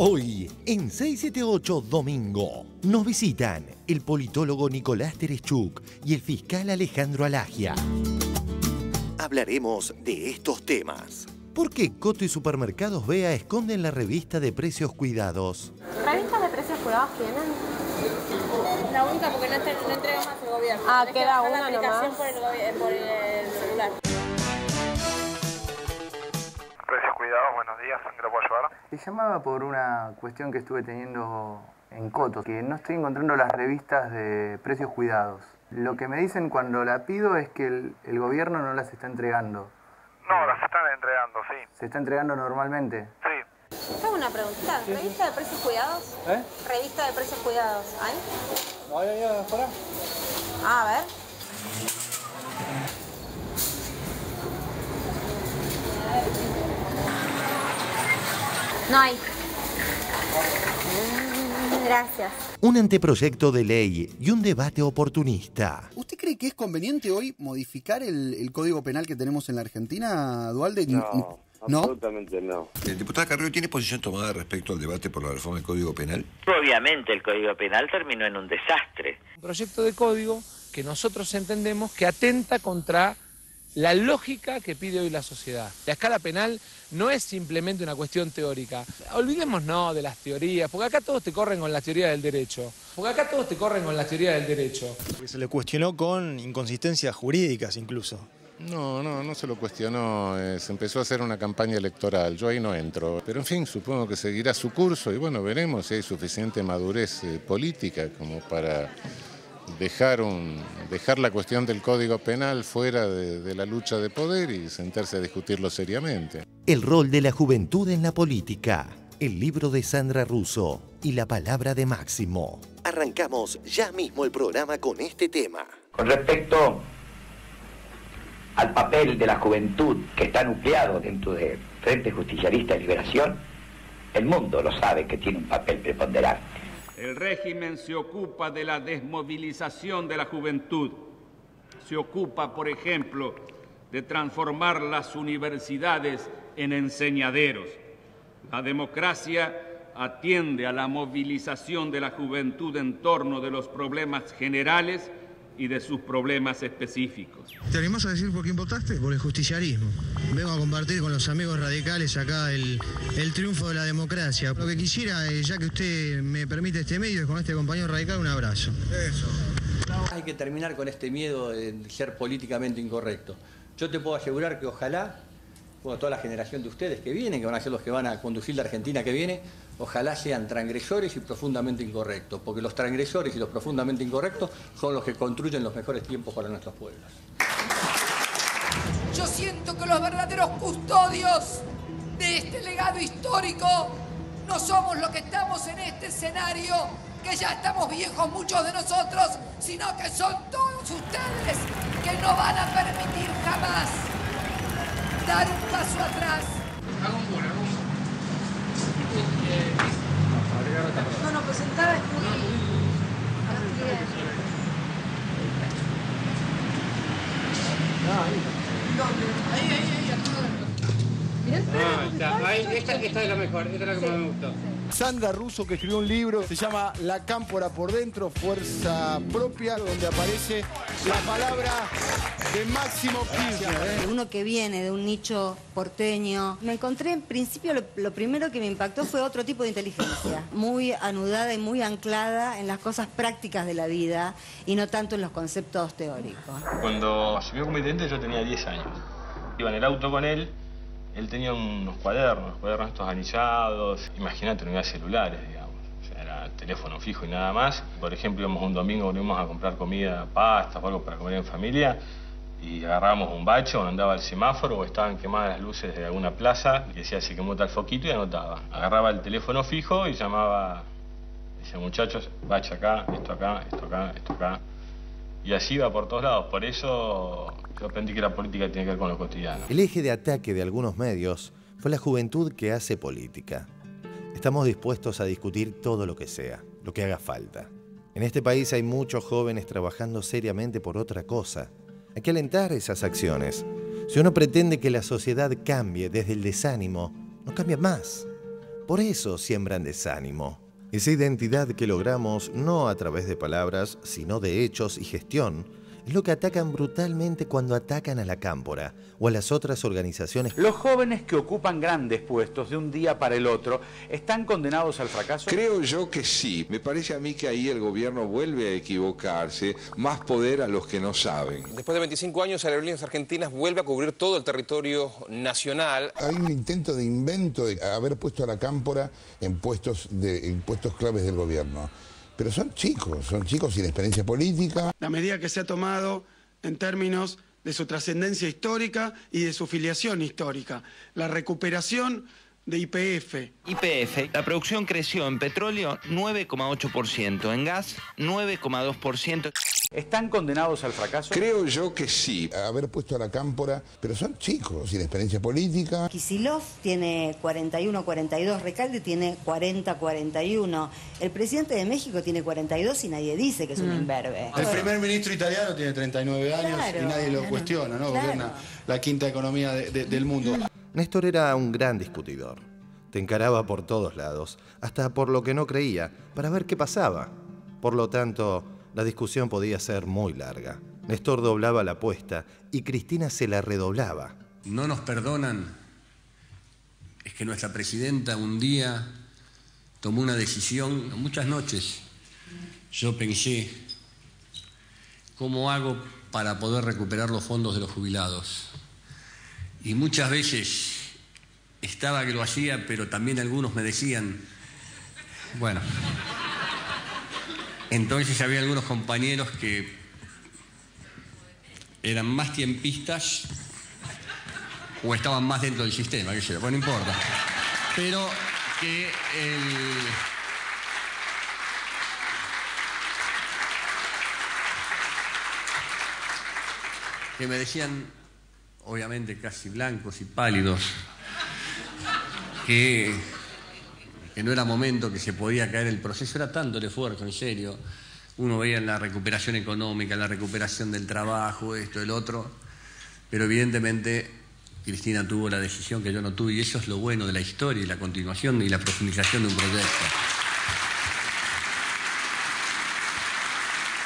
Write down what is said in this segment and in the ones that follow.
Hoy, en 678 Domingo, nos visitan el politólogo Nicolás Terechuk y el fiscal Alejandro Alagia. Hablaremos de estos temas. ¿Por qué Coto y Supermercados Bea esconden la revista de precios cuidados? ¿Revistas de precios cuidados tienen? La única porque no entrega más el gobierno. Ah, tenés queda que bajar una la aplicación nomás. por el celular. Precios cuidados, buenos días, ¿en qué lo puedo ayudar? Te llamaba por una cuestión que estuve teniendo en Coto, que no estoy encontrando las revistas de precios cuidados. Lo que me dicen cuando la pido es que el gobierno no las está entregando. No, las están entregando, sí. ¿Se está entregando normalmente? Sí. Te hago una pregunta. ¿Revista de precios cuidados? ¿Revista de precios cuidados? ¿Hay? No, ya, fuera. Ah, a ver. No hay. Gracias. Un anteproyecto de ley y un debate oportunista. ¿Usted cree que es conveniente hoy modificar el Código Penal que tenemos en la Argentina, Dualde? No, ¿No? absolutamente no. ¿El diputado Carrillo tiene posición tomada respecto al debate por la reforma del Código Penal? Obviamente el Código Penal terminó en un desastre. Un proyecto de código que nosotros entendemos que atenta contra la lógica que pide hoy la sociedad. La escala penal no es simplemente una cuestión teórica. Olvidémonos de las teorías, porque acá todos te corren con la teoría del derecho. Se le cuestionó con inconsistencias jurídicas incluso. No se lo cuestionó, se empezó a hacer una campaña electoral, yo ahí no entro. Pero en fin, supongo que seguirá su curso y bueno, veremos si hay suficiente madurez política como para dejar la cuestión del Código Penal fuera de la lucha de poder y sentarse a discutirlo seriamente. El rol de la juventud en la política. El libro de Sandra Russo y la palabra de Máximo. Arrancamos ya mismo el programa con este tema. Con respecto al papel de la juventud que está nucleado dentro del Frente Justicialista de Liberación, el mundo lo sabe que tiene un papel preponderante. El régimen se ocupa de la desmovilización de la juventud. Se ocupa, por ejemplo, de transformar las universidades en enseñaderos. La democracia atiende a la movilización de la juventud en torno de los problemas generales y de sus problemas específicos. ¿Te animás a decir por quién votaste? Por el justicialismo. Vengo a compartir con los amigos radicales acá el triunfo de la democracia. Lo que quisiera, ya que usted me permite este medio, es con este compañero radical un abrazo. Eso. Hay que terminar con este miedo de ser políticamente incorrecto. Yo te puedo asegurar que ojalá, toda la generación de ustedes que vienen, que van a ser los que van a conducir la Argentina que viene, ojalá sean transgresores y profundamente incorrectos, porque los transgresores y los profundamente incorrectos son los que construyen los mejores tiempos para nuestros pueblos. Yo siento que los verdaderos custodios de este legado histórico no somos los que estamos en este escenario, que ya estamos viejos muchos de nosotros, sino que son todos ustedes que no van a permitir jamás dar un paso atrás. No, presentaba es muy... Esta es la mejor, esta es la que más me gustó. Sandra Russo, que escribió un libro, se llama La Cámpora por Dentro, Fuerza Propia, donde aparece la palabra de Máximo Kirchner. Uno que viene de un nicho porteño, me encontré en principio, lo primero que me impactó fue otro tipo de inteligencia, muy anudada y muy anclada en las cosas prácticas de la vida y no tanto en los conceptos teóricos. Cuando asumió como intendente yo tenía 10 años. Iba en el auto con él. Él tenía unos cuadernos estos anillados. Imagínate, no había celulares, digamos. O sea, era teléfono fijo y nada más. Por ejemplo, íbamos un domingo, íbamos a comprar comida, pastas o algo para comer en familia. Y agarrábamos un bache o andaba al semáforo o estaban quemadas las luces de alguna plaza. Y decía, se quemó tal foquito y anotaba. Agarraba el teléfono fijo y llamaba. Decía, muchachos, bache acá, esto acá, esto acá, esto acá. Y así iba por todos lados. Por eso yo aprendí que la política tiene que ver con lo cotidiano. El eje de ataque de algunos medios fue la juventud que hace política. Estamos dispuestos a discutir todo lo que sea, lo que haga falta. En este país hay muchos jóvenes trabajando seriamente por otra cosa. Hay que alentar esas acciones. Si uno pretende que la sociedad cambie desde el desánimo, no cambia más. Por eso siembran desánimo. Esa identidad que logramos no a través de palabras, sino de hechos y gestión, es lo que atacan brutalmente cuando atacan a la Cámpora o a las otras organizaciones. Los jóvenes que ocupan grandes puestos de un día para el otro, ¿están condenados al fracaso? Creo yo que sí. Me parece a mí que ahí el gobierno vuelve a equivocarse, más poder a los que no saben. Después de 25 años, Aerolíneas Argentinas vuelve a cubrir todo el territorio nacional. Hay un intento de invento de haber puesto a la Cámpora en puestos claves del gobierno. Pero son chicos sin experiencia política. La medida que se ha tomado en términos de su trascendencia histórica y de su filiación histórica, la recuperación de YPF. YPF, la producción creció en petróleo 9,8%, en gas 9,2%. ¿Están condenados al fracaso? Creo yo que sí. Haber puesto a la Cámpora, pero son chicos sin experiencia política. Kicillof tiene 41-42, Recalde tiene 40-41. El presidente de México tiene 42 y nadie dice que es un imberbe. El primer ministro italiano tiene 39 años y nadie lo cuestiona, ¿no? Claro. Gobierna la quinta economía del mundo. Néstor era un gran discutidor. Te encaraba por todos lados, hasta por lo que no creía, para ver qué pasaba. Por lo tanto, la discusión podía ser muy larga. Néstor doblaba la apuesta y Cristina se la redoblaba. No nos perdonan. Es que nuestra presidenta un día tomó una decisión. Muchas noches yo pensé, ¿cómo hago para poder recuperar los fondos de los jubilados? Y muchas veces estaba que lo hacía, pero también algunos me decían, bueno, entonces había algunos compañeros que eran más tiempistas o estaban más dentro del sistema, qué sé yo, bueno, no importa. Pero que me decían, obviamente casi blancos y pálidos, que no era momento, que se podía caer el proceso. Era tanto el esfuerzo, en serio. Uno veía en la recuperación económica, la recuperación del trabajo, esto, el otro, pero evidentemente Cristina tuvo la decisión que yo no tuve, y eso es lo bueno de la historia y la continuación y la profundización de un proyecto.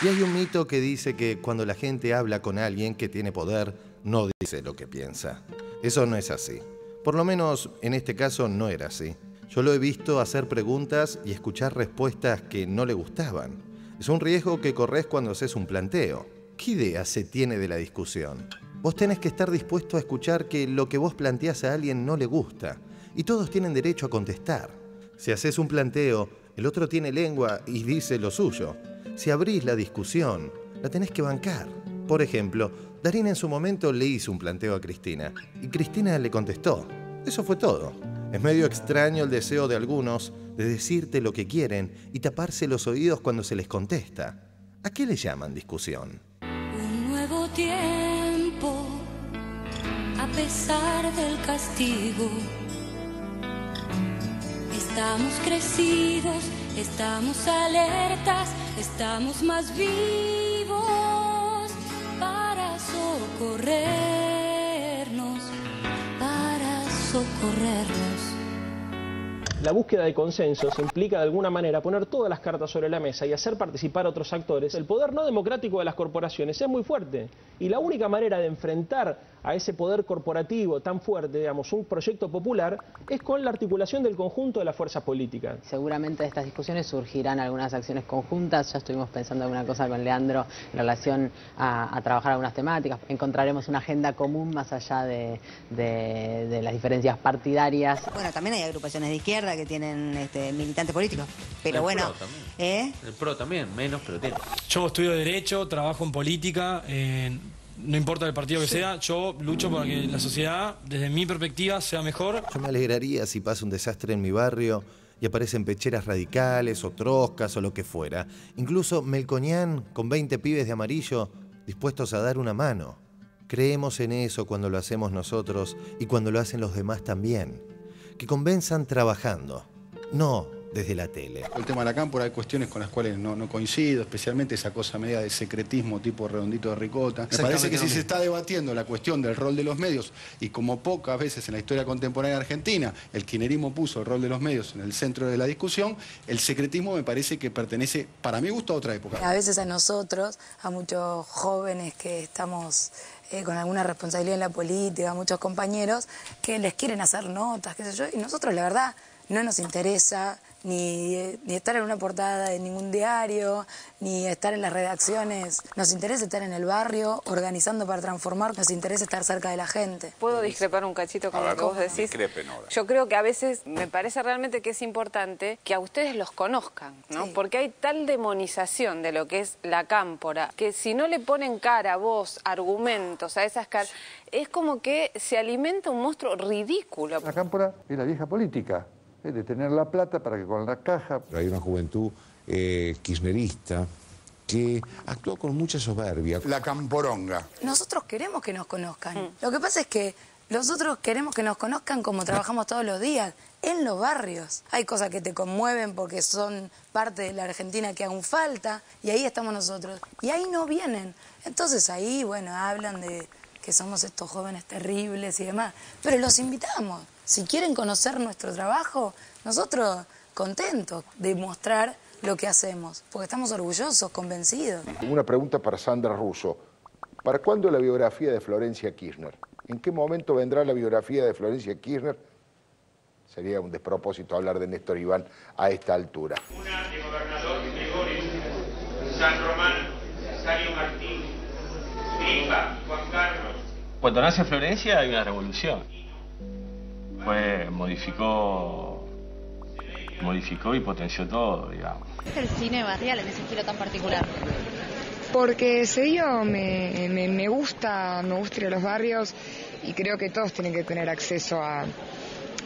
Y hay un mito que dice que cuando la gente habla con alguien que tiene poder, no dice lo que piensa. Eso no es así. Por lo menos en este caso no era así. Yo lo he visto hacer preguntas y escuchar respuestas que no le gustaban. Es un riesgo que corres cuando haces un planteo. ¿Qué idea se tiene de la discusión? Vos tenés que estar dispuesto a escuchar que lo que vos planteás a alguien no le gusta. Y todos tienen derecho a contestar. Si haces un planteo, el otro tiene lengua y dice lo suyo. Si abrís la discusión, la tenés que bancar. Por ejemplo, Darín en su momento le hizo un planteo a Cristina y Cristina le contestó. Eso fue todo. Es medio extraño el deseo de algunos de decirte lo que quieren y taparse los oídos cuando se les contesta. ¿A qué le llaman discusión? Un nuevo tiempo, a pesar del castigo. Estamos crecidos, estamos alertas, estamos más vivos para socorrernos, para socorrernos. La búsqueda de consensos implica de alguna manera poner todas las cartas sobre la mesa y hacer participar a otros actores. El poder no democrático de las corporaciones es muy fuerte y la única manera de enfrentar a ese poder corporativo tan fuerte, digamos, un proyecto popular, es con la articulación del conjunto de las fuerzas políticas. Seguramente de estas discusiones surgirán algunas acciones conjuntas. Ya estuvimos pensando alguna cosa con Leandro en relación a trabajar algunas temáticas. Encontraremos una agenda común más allá de las diferencias partidarias. Bueno, también hay agrupaciones de izquierda que tienen militantes políticos, pero bueno, El PRO también, menos, pero tiene. Yo estudio Derecho, trabajo en política, no importa el partido que sea, yo lucho para que la sociedad, desde mi perspectiva, sea mejor. Yo me alegraría si pasa un desastre en mi barrio y aparecen pecheras radicales o troscas o lo que fuera. Incluso Melconian con 20 pibes de amarillo dispuestos a dar una mano. Creemos en eso cuando lo hacemos nosotros y cuando lo hacen los demás también. Que convenzan trabajando, no desde la tele. El tema de la cámpora hay cuestiones con las cuales no coincido, especialmente esa cosa media de secretismo tipo redondito de ricota. Me parece que si se está debatiendo la cuestión del rol de los medios, y como pocas veces en la historia contemporánea argentina el kirchnerismo puso el rol de los medios en el centro de la discusión, el secretismo me parece que pertenece, para mi gusto, a otra época. A veces a nosotros, a muchos jóvenes que estamos con alguna responsabilidad en la política, a muchos compañeros que les quieren hacer notas, qué sé yo, y nosotros la verdad no nos interesa ni estar en una portada de ningún diario, ni estar en las redacciones. Nos interesa estar en el barrio, organizando para transformar, nos interesa estar cerca de la gente. ¿Puedo discrepar un cachito con lo que vos decís? Yo creo que a veces me parece realmente que es importante que a ustedes los conozcan, ¿no? Sí. Porque hay tal demonización de lo que es la cámpora, que si no le ponen cara, voz, argumentos a esas caras, es como que se alimenta un monstruo ridículo. La cámpora es la vieja política, de tener la plata para que con la caja... Hay una juventud kirchnerista que actuó con mucha soberbia. La camporonga. Nosotros queremos que nos conozcan. Lo que pasa es que nosotros queremos que nos conozcan como trabajamos todos los días, en los barrios. Hay cosas que te conmueven porque son parte de la Argentina que aún falta, y ahí estamos nosotros. Y ahí no vienen. Entonces ahí, bueno, hablan de que somos estos jóvenes terribles y demás. Pero los invitamos. Si quieren conocer nuestro trabajo, nosotros contentos de mostrar lo que hacemos, porque estamos orgullosos, convencidos. Una pregunta para Sandra Russo. ¿Para cuándo la biografía de Florencia Kirchner? ¿En qué momento vendrá la biografía de Florencia Kirchner? Sería un despropósito hablar de Néstor Iván a esta altura. Una de Gobernador Gregorio, San Román, Cesario Martín, Filipa, Juan Carlos. Cuando nace Florencia hay una revolución. Modificó y potenció todo, digamos. ¿Es el cine barrial en ese estilo tan particular? Porque me gusta ir a los barrios, y creo que todos tienen que tener acceso a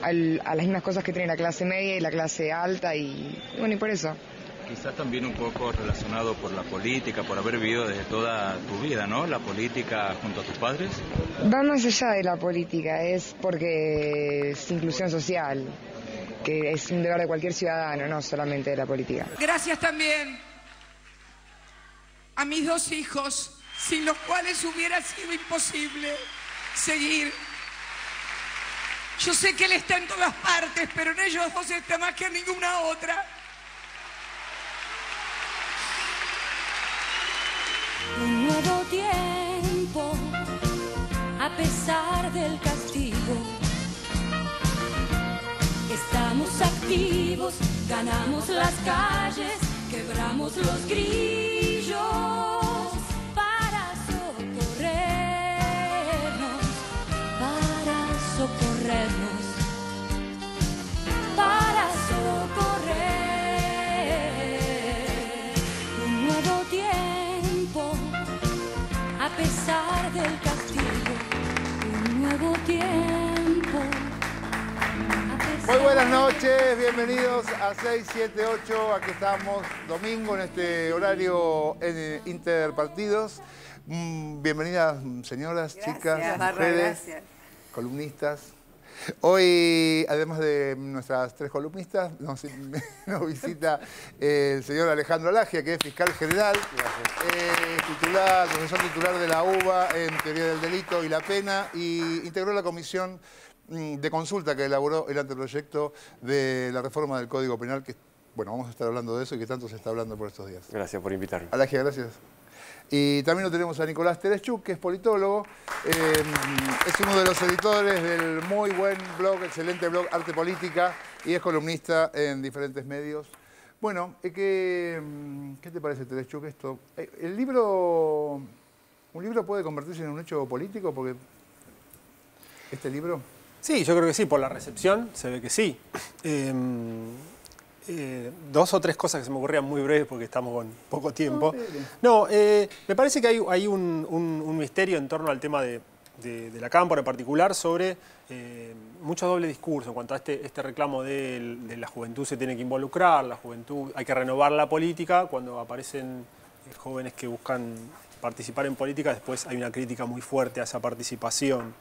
las mismas cosas que tiene la clase media y la clase alta, y bueno, y por eso. Quizás también un poco relacionado por la política, por haber vivido desde toda tu vida, ¿no? La política junto a tus padres. Va más allá de la política, es porque es inclusión social, que es un deber de cualquier ciudadano, no solamente de la política. Gracias también a mis dos hijos, sin los cuales hubiera sido imposible seguir. Yo sé que él está en todas partes, pero en ellos dos está más que en ninguna otra. Un nuevo tiempo, a pesar del castigo. Estamos activos, ganamos las calles, quebramos los grillos para socorrernos, para socorrer. Un nuevo tiempo, a pesar del castigo, un nuevo tiempo. Muy buenas noches, bienvenidos a 678, aquí estamos, domingo en este horario interpartidos. Bienvenidas señoras, chicas, mujeres, columnistas. Hoy, además de nuestras tres columnistas, nos visita el señor Alejandro Alagia, que es fiscal general, profesor titular de la UBA en Teoría del Delito y la Pena, y integró la comisión de consulta que elaboró el anteproyecto de la reforma del Código Penal, que, bueno, vamos a estar hablando de eso y que tanto se está hablando por estos días. Gracias por invitarme. Alagia, gracias. Y también lo tenemos a Nicolás Tereshchuk, que es politólogo, es uno de los editores del muy buen blog, excelente blog Arte Política, y es columnista en diferentes medios. Bueno, ¿qué te parece, Tereshchuk, esto? ¿Un libro puede convertirse en un hecho político? Porque este libro... Sí, yo creo que sí, por la recepción se ve que sí. Dos o tres cosas que se me ocurrían muy breves porque estamos con poco tiempo. No, me parece que hay un misterio en torno al tema de la cámpora en particular sobre mucho doble discurso en cuanto a este reclamo de la juventud se tiene que involucrar, la juventud hay que renovar la política. Cuando aparecen jóvenes que buscan participar en política, después hay una crítica muy fuerte a esa participación.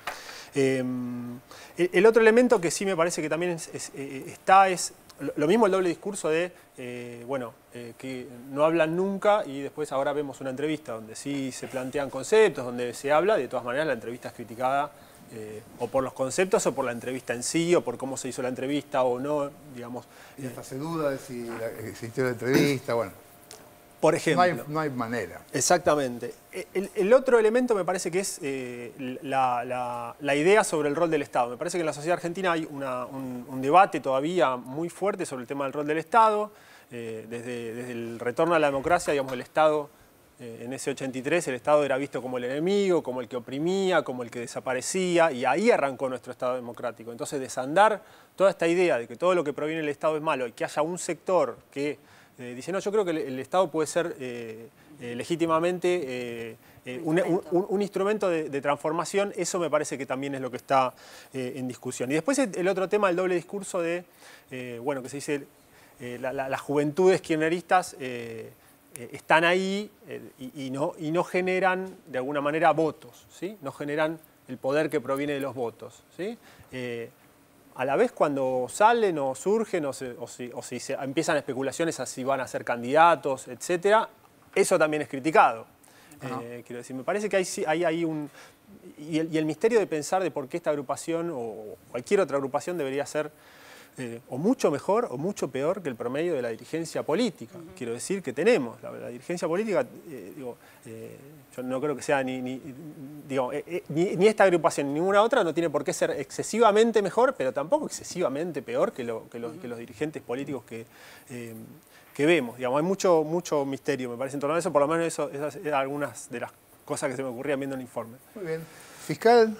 El otro elemento que sí me parece que también está es Lo mismo el doble discurso de, que no hablan nunca y después ahora vemos una entrevista donde sí se plantean conceptos, donde se habla, de todas maneras la entrevista es criticada o por los conceptos o por la entrevista en sí, o por cómo se hizo la entrevista o no, digamos. Y hasta se duda de si existió la entrevista, bueno. Por ejemplo. No hay manera. Exactamente. El otro elemento me parece que es la idea sobre el rol del Estado. Me parece que en la sociedad argentina hay un debate todavía muy fuerte sobre el tema del rol del Estado. Desde el retorno a la democracia, digamos, el Estado, en ese 83, el Estado era visto como el enemigo, como el que oprimía, como el que desaparecía, y ahí arrancó nuestro Estado democrático. Entonces, desandar toda esta idea de que todo lo que proviene del Estado es malo y que haya un sector que dice, no, yo creo que el Estado puede ser legítimamente un instrumento de transformación, eso me parece que también es lo que está en discusión. Y después el otro tema, el doble discurso de, que se dice, las juventudes kirchneristas están ahí y no generan, de alguna manera, votos, ¿sí? No generan el poder que proviene de los votos, ¿sí? A la vez, cuando salen o surgen o si se empiezan especulaciones a si van a ser candidatos, etcétera, eso también es criticado. Quiero decir, me parece que hay un... Y el misterio de pensar de por qué esta agrupación o cualquier otra agrupación debería ser o mucho mejor o mucho peor que el promedio de la dirigencia política. Quiero decir que tenemos. La dirigencia política, yo no creo que sea ni esta agrupación ni ninguna otra, no tiene por qué ser excesivamente mejor, pero tampoco excesivamente peor que los dirigentes políticos que vemos. Digamos, hay mucho misterio, me parece, en torno a eso. Por lo menos esas eran algunas de las cosas que se me ocurrían viendo el informe. Muy bien. Fiscal,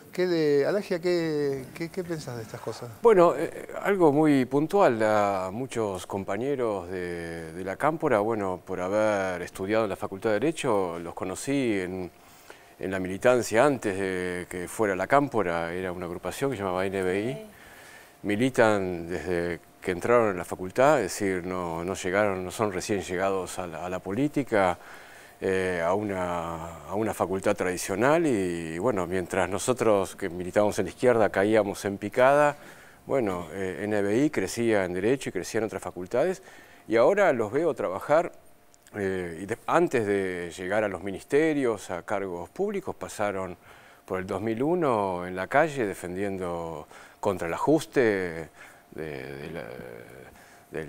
Alagia, ¿qué pensás de estas cosas? Bueno, algo muy puntual. A muchos compañeros de la Cámpora, bueno, por haber estudiado en la Facultad de Derecho, los conocí en la militancia antes de que fuera la Cámpora. Era una agrupación que se llamaba NBI. Militan desde que entraron en la facultad, es decir, no son recién llegados a la política. A una facultad tradicional y bueno, mientras nosotros que militábamos en la izquierda caíamos en picada, bueno, NBI crecía en Derecho y crecía en otras facultades y ahora los veo trabajar, antes de llegar a los ministerios, a cargos públicos, pasaron por el 2001 en la calle defendiendo contra el ajuste de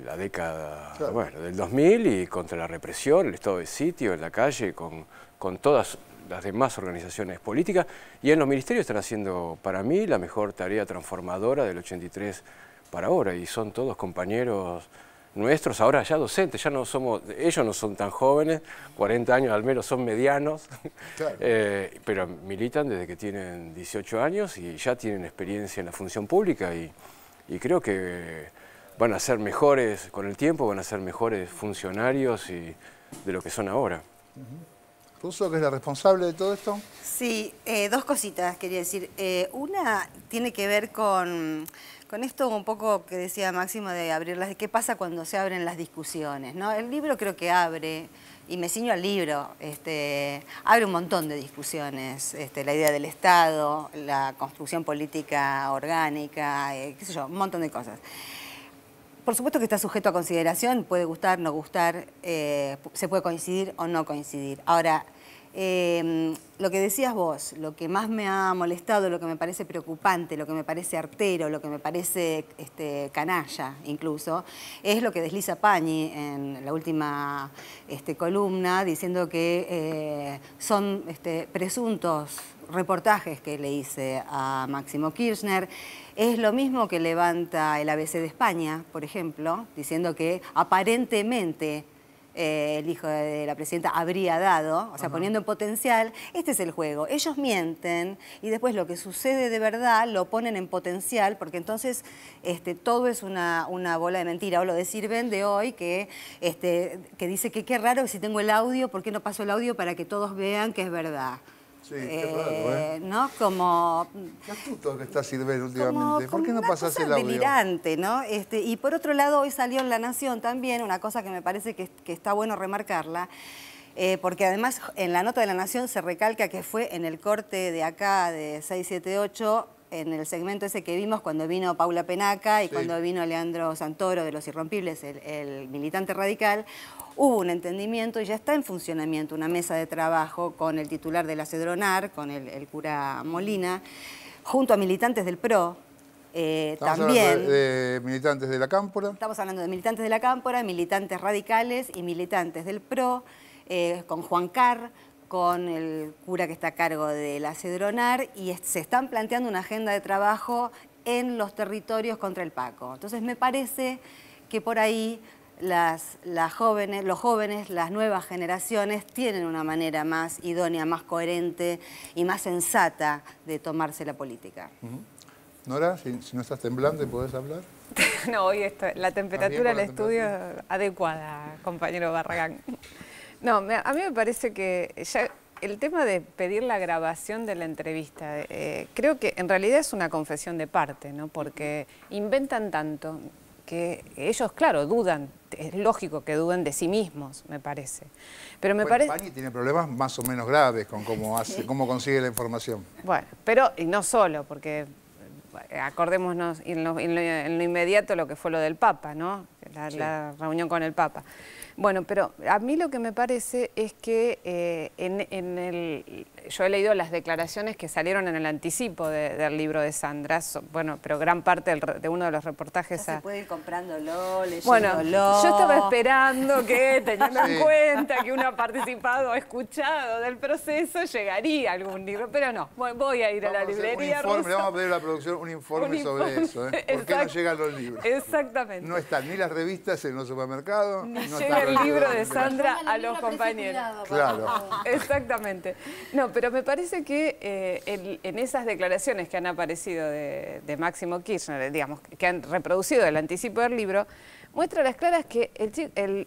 la década, claro, del 2000 y contra la represión, el estado de sitio en la calle con todas las demás organizaciones políticas y en los ministerios están haciendo para mí la mejor tarea transformadora del 83 para ahora y son todos compañeros nuestros, ahora ya docentes, ya no somos, ellos no son tan jóvenes, 40 años al menos son medianos, claro, pero militan desde que tienen 18 años y ya tienen experiencia en la función pública y creo que van a ser mejores, con el tiempo van a ser mejores funcionarios de lo que son ahora. ¿Russo, que es la responsable de todo esto? Sí, dos cositas quería decir. Una tiene que ver con esto un poco que decía Máximo de abrirlas, de qué pasa cuando se abren las discusiones, ¿no? El libro creo que abre, y me ciño al libro, abre un montón de discusiones, la idea del Estado, la construcción política orgánica, qué sé yo, un montón de cosas. Por supuesto que está sujeto a consideración, puede gustar, no gustar, se puede coincidir o no coincidir. Ahora, lo que decías vos, lo que más me ha molestado, lo que me parece preocupante, lo que me parece artero, lo que me parece canalla incluso, es lo que desliza Pañi en la última columna, diciendo que son presuntos reportajes que le hice a Máximo Kirchner. Es lo mismo que levanta el ABC de España, por ejemplo, diciendo que aparentemente el hijo de la presidenta habría dado, o sea, poniendo en potencial. Este es el juego. Ellos mienten y después lo que sucede de verdad lo ponen en potencial, porque entonces todo es una bola de mentira. O lo de Sirven de hoy, que dice que qué raro si tengo el audio, ¿por qué no paso el audio para que todos vean que es verdad? Sí, qué raro, ¿no? Como... Qué astuto que está Sirven últimamente. ¿Por qué no pasas el audio? Delirante, ¿no? Y por otro lado, hoy salió en La Nación también una cosa que me parece que está bueno remarcarla, porque además en la nota de La Nación se recalca que fue en el corte de acá de 678 en el segmento ese que vimos cuando vino Paula Penaca y cuando vino Leandro Santoro de Los Irrompibles, el militante radical, hubo un entendimiento y ya está en funcionamiento una mesa de trabajo con el titular de la Cedronar, con el cura Molina, junto a militantes del PRO. Estamos también hablando de militantes de la Cámpora. Estamos hablando de militantes de la Cámpora, militantes radicales y militantes del PRO, con Juan Carr, con el cura que está a cargo de la Cedronar, y se están planteando una agenda de trabajo en los territorios contra el Paco. Entonces me parece que por ahí los jóvenes, las nuevas generaciones tienen una manera más idónea, más coherente y más sensata de tomarse la política. Nora, si no estás temblando, ¿podés hablar? No, hoy la temperatura del estudio adecuada, compañero Barragán. No, a mí me parece que ya el tema de pedir la grabación de la entrevista, creo que en realidad es una confesión de parte, ¿no? Porque inventan tanto que ellos, claro, dudan, es lógico que duden de sí mismos, me parece. Pero me parece... Pañi tiene problemas más o menos graves con cómo consigue la información. Bueno, pero y no solo, porque acordémonos en lo inmediato lo que fue lo del Papa, ¿no? La reunión con el Papa. Bueno, pero a mí lo que me parece es que yo he leído las declaraciones que salieron en el anticipo del libro de Sandra, bueno, pero gran parte de uno de los reportajes... Se puede ir comprándolo, leyéndolo. Bueno, yo estaba esperando que, teniendo en cuenta que uno ha participado, ha escuchado del proceso, llegaría algún libro, pero no, voy a ir a la librería. Le vamos a pedir a la producción un informe sobre eso, ¿eh? ¿Por qué no llegan los libros? Exactamente. No están ni las revistas en los supermercados, ni no llega el libro de Sandra a los compañeros. Claro. Exactamente. No, pero me parece que en esas declaraciones que han aparecido de Máximo Kirchner, digamos, que han reproducido el anticipo del libro, muestra a las claras que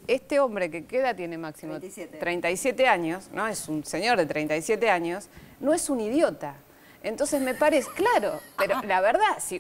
este hombre, que ¿qué edad tiene Máximo? 37 años, ¿no? Es un señor de 37 años, no es un idiota. Entonces me parece, claro, pero la verdad, si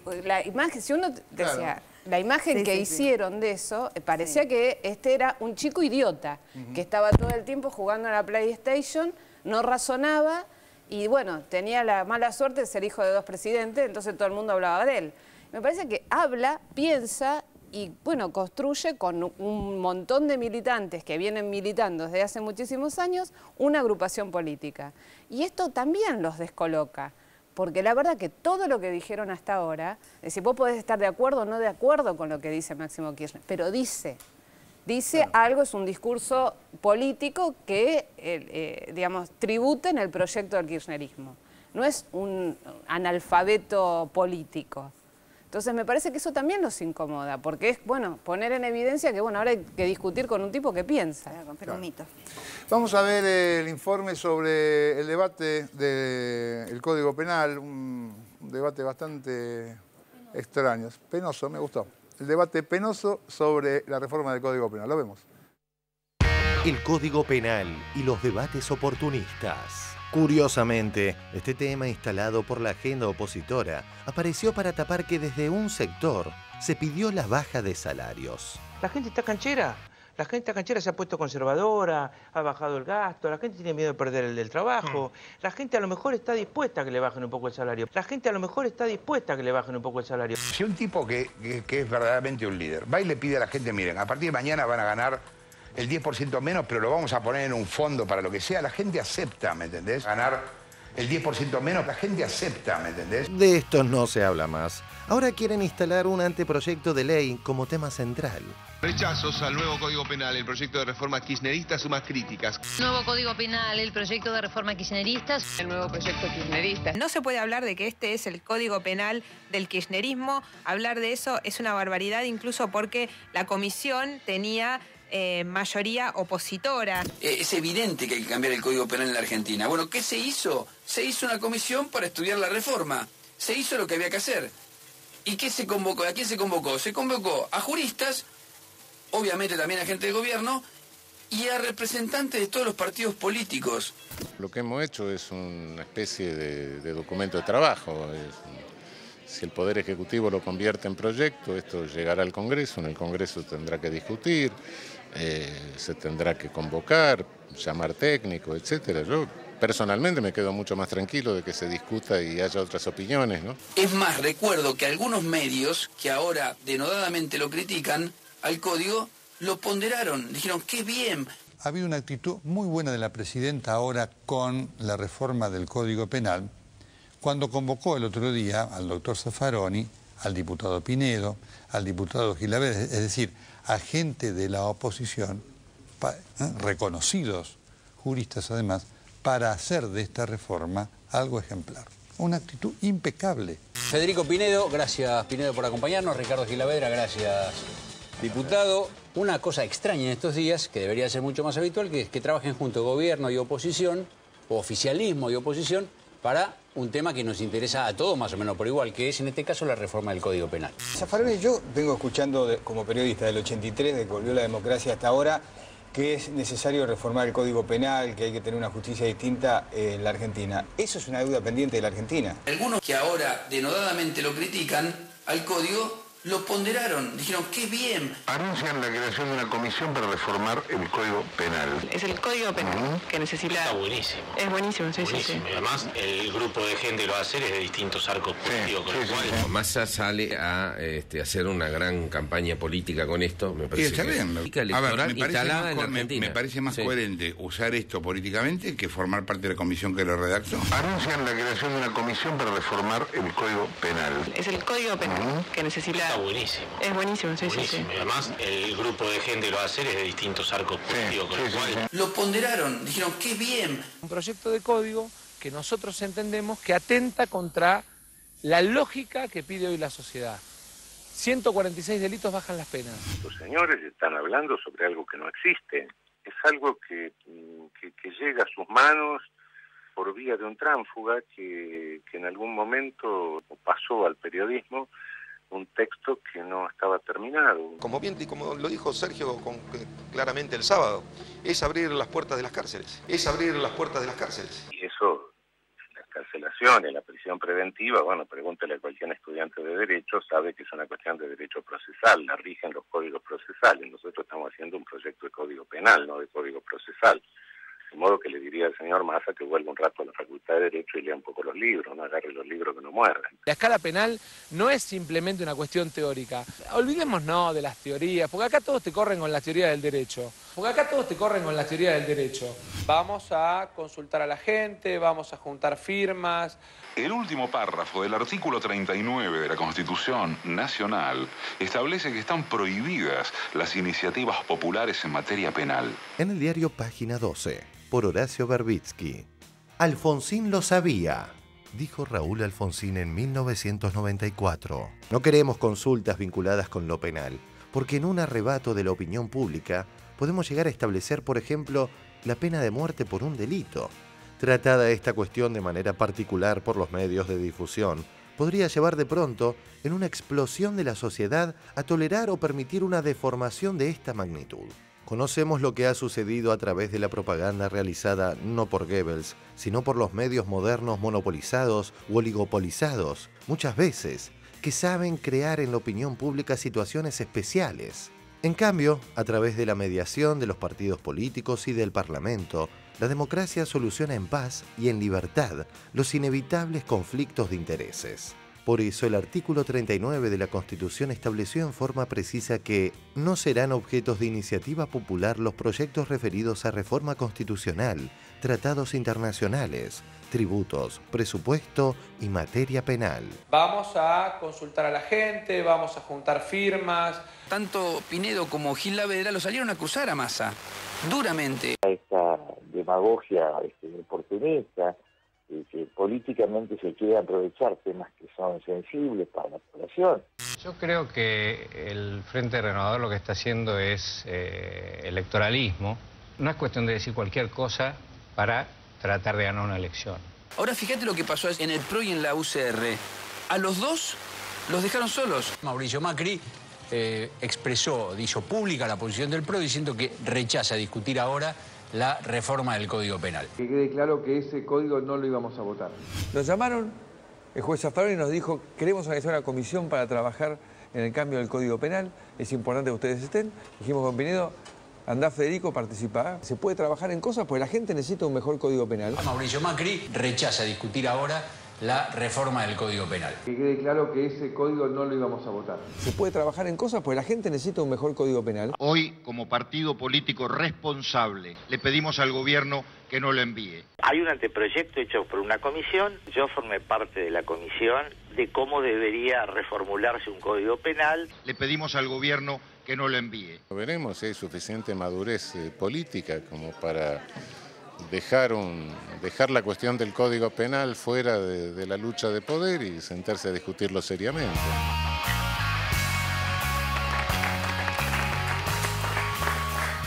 uno decía... Claro. La imagen que hicieron de eso, parecía que este era un chico idiota, que estaba todo el tiempo jugando a la PlayStation, no razonaba y bueno, tenía la mala suerte de ser hijo de 2 presidentes, entonces todo el mundo hablaba de él. Me parece que habla, piensa y bueno, construye con un montón de militantes que vienen militando desde hace muchísimos años una agrupación política. Y esto también los descoloca. Porque la verdad que todo lo que dijeron hasta ahora, es decir, vos podés estar de acuerdo o no de acuerdo con lo que dice Máximo Kirchner, pero dice algo, es un discurso político que, digamos, tributa en el proyecto del kirchnerismo. No es un analfabeto político. Entonces me parece que eso también los incomoda, porque es, bueno, poner en evidencia que, bueno, ahora hay que discutir con un tipo que piensa. Pero un mito. Vamos a ver el informe sobre el debate del Código Penal, un debate bastante extraño, penoso, me gustó. El debate penoso sobre la reforma del Código Penal, lo vemos. El Código Penal y los debates oportunistas. Curiosamente, este tema instalado por la agenda opositora apareció para tapar que desde un sector se pidió la baja de salarios. La gente está canchera. La gente está canchera, se ha puesto conservadora, ha bajado el gasto, la gente tiene miedo de perder el trabajo. La gente a lo mejor está dispuesta a que le bajen un poco el salario. La gente a lo mejor está dispuesta a que le bajen un poco el salario. Si un tipo que es verdaderamente un líder va y le pide a la gente, miren, a partir de mañana van a ganar el 10% menos, pero lo vamos a poner en un fondo para lo que sea, la gente acepta, ¿me entendés? Ganar el 10% menos, la gente acepta, ¿me entendés? De esto no se habla más. Ahora quieren instalar un anteproyecto de ley como tema central. Rechazos al nuevo Código Penal, el proyecto de reforma kirchnerista suma críticas. Nuevo Código Penal, el proyecto de reforma kirchnerista. El nuevo proyecto kirchnerista. No se puede hablar de que este es el Código Penal del kirchnerismo. Hablar de eso es una barbaridad, incluso porque la comisión tenía mayoría opositora. Es evidente que hay que cambiar el Código Penal en la Argentina. Bueno, ¿qué se hizo? Se hizo una comisión para estudiar la reforma. Se hizo lo que había que hacer. ¿Y qué se convocó? ¿A quién se convocó? Se convocó a juristas, obviamente también a gente de gobierno, y a representantes de todos los partidos políticos. Lo que hemos hecho es una especie de documento de trabajo. Si el Poder Ejecutivo lo convierte en proyecto, esto llegará al Congreso, en el Congreso tendrá que discutir, se tendrá que convocar, llamar técnicos, etcétera. Yo personalmente me quedo mucho más tranquilo de que se discuta y haya otras opiniones, ¿no? Es más, recuerdo que algunos medios, que ahora denodadamente lo critican, al código, lo ponderaron, dijeron, ¡qué bien! Ha habido una actitud muy buena de la presidenta ahora con la reforma del Código Penal, cuando convocó el otro día al doctor Zaffaroni, al diputado Pinedo, al diputado Gilaver, es decir, a gente de la oposición, reconocidos juristas además, para hacer de esta reforma algo ejemplar. Una actitud impecable. Federico Pinedo, gracias Pinedo por acompañarnos. Ricardo Gilavedra, gracias diputado. Una cosa extraña en estos días, que debería ser mucho más habitual, que es que trabajen junto gobierno y oposición, o oficialismo y oposición, para un tema que nos interesa a todos más o menos por igual, que es en este caso la reforma del Código Penal. Zaffaroni, yo vengo escuchando como periodista del 83, de que volvió la democracia hasta ahora, que es necesario reformar el Código Penal, que hay que tener una justicia distinta en la Argentina. ¿Eso es una deuda pendiente de la Argentina? Algunos que ahora denodadamente lo critican, al código, lo ponderaron, dijeron, ¡qué bien! Anuncian la creación de una comisión para reformar el Código Penal. Es el Código Penal que necesita... Está buenísimo. Es buenísimo, sí, buenísimo. sí, sí. Y además, el grupo de gente que lo va a hacer es de distintos arcos políticos, con lo cual... Massa sale a hacer una gran campaña política con esto, me parece. Está bien. Electoral instalada en Argentina. Me parece más coherente usar esto políticamente que formar parte de la comisión que lo redactó. Anuncian la creación de una comisión para reformar el Código Penal. Es el Código Penal que necesita... Está buenísimo. Es buenísimo, sí, buenísimo. sí, sí. Y además, el grupo de gente que lo va a hacer es de distintos arcos políticos, con lo cual... Lo ponderaron, dijeron, ¡qué bien! Un proyecto de código que nosotros entendemos que atenta contra la lógica que pide hoy la sociedad. 146 delitos bajan las penas. Los señores están hablando sobre algo que no existe. Es algo que llega a sus manos por vía de un tránsfuga que en algún momento pasó al periodismo un texto que no estaba terminado. Como lo dijo Sergio claramente el sábado, es abrir las puertas de las cárceles. Es abrir las puertas de las cárceles. Y eso, la excarcelación y la prisión preventiva, bueno, pregúntele a cualquier estudiante de Derecho, sabe que es una cuestión de derecho procesal, la rigen los códigos procesales. Nosotros estamos haciendo un proyecto de código penal, no de código procesal. De modo que le diría al señor Massa que vuelva un rato a la Facultad de Derecho y lea un poco los libros, no agarre los libros que no muerden. La escala penal no es simplemente una cuestión teórica. Olvidémonos de las teorías, porque acá todos te corren con la teoría del derecho. Vamos a consultar a la gente, vamos a juntar firmas. El último párrafo del artículo 39 de la Constitución Nacional establece que están prohibidas las iniciativas populares en materia penal. En el diario Página 12, por Horacio Verbitsky. Alfonsín lo sabía, dijo Raúl Alfonsín en 1994. No queremos consultas vinculadas con lo penal, porque en un arrebato de la opinión pública podemos llegar a establecer, por ejemplo, la pena de muerte por un delito. Tratada esta cuestión de manera particular por los medios de difusión, podría llevar de pronto, en una explosión de la sociedad, a tolerar o permitir una deformación de esta magnitud. Conocemos lo que ha sucedido a través de la propaganda realizada no por Goebbels, sino por los medios modernos monopolizados u oligopolizados, muchas veces, que saben crear en la opinión pública situaciones especiales. En cambio, a través de la mediación de los partidos políticos y del Parlamento, la democracia soluciona en paz y en libertad los inevitables conflictos de intereses. Por eso el artículo 39 de la Constitución estableció en forma precisa que no serán objetos de iniciativa popular los proyectos referidos a reforma constitucional, tratados internacionales, tributos, presupuesto y materia penal. Vamos a consultar a la gente, vamos a juntar firmas. Tanto Pinedo como Gilavedra lo salieron a acusar a Massa, duramente. Esta demagogia oportunista, que políticamente se quiere aprovechar temas que son sensibles para la población. Yo creo que el Frente Renovador lo que está haciendo es electoralismo. No es cuestión de decir cualquier cosa para tratar de ganar una elección. Ahora fíjate lo que pasó en el PRO y en la UCR. A los dos los dejaron solos. Mauricio Macri hizo pública la posición del PRO diciendo que rechaza discutir ahora la reforma del Código Penal. Que quede claro que ese código no lo íbamos a votar. Nos llamaron, el juez Zaffaroni nos dijo, queremos organizar una comisión para trabajar en el cambio del Código Penal, es importante que ustedes estén. Dijimos con Pinedo, Andá Federico, participá. Se puede trabajar en cosas porque la gente necesita un mejor Código Penal. Mauricio Macri rechaza discutir ahora la reforma del Código Penal. Que quede claro que ese código no lo íbamos a votar. Se puede trabajar en cosas porque la gente necesita un mejor Código Penal. Hoy, como partido político responsable, le pedimos al gobierno que no lo envíe. Hay un anteproyecto hecho por una comisión, yo formé parte de la comisión, de cómo debería reformularse un Código Penal. Le pedimos al gobierno que no lo envíe. Veremos si hay suficiente madurez política como para dejar la cuestión del Código Penal fuera de la lucha de poder y sentarse a discutirlo seriamente.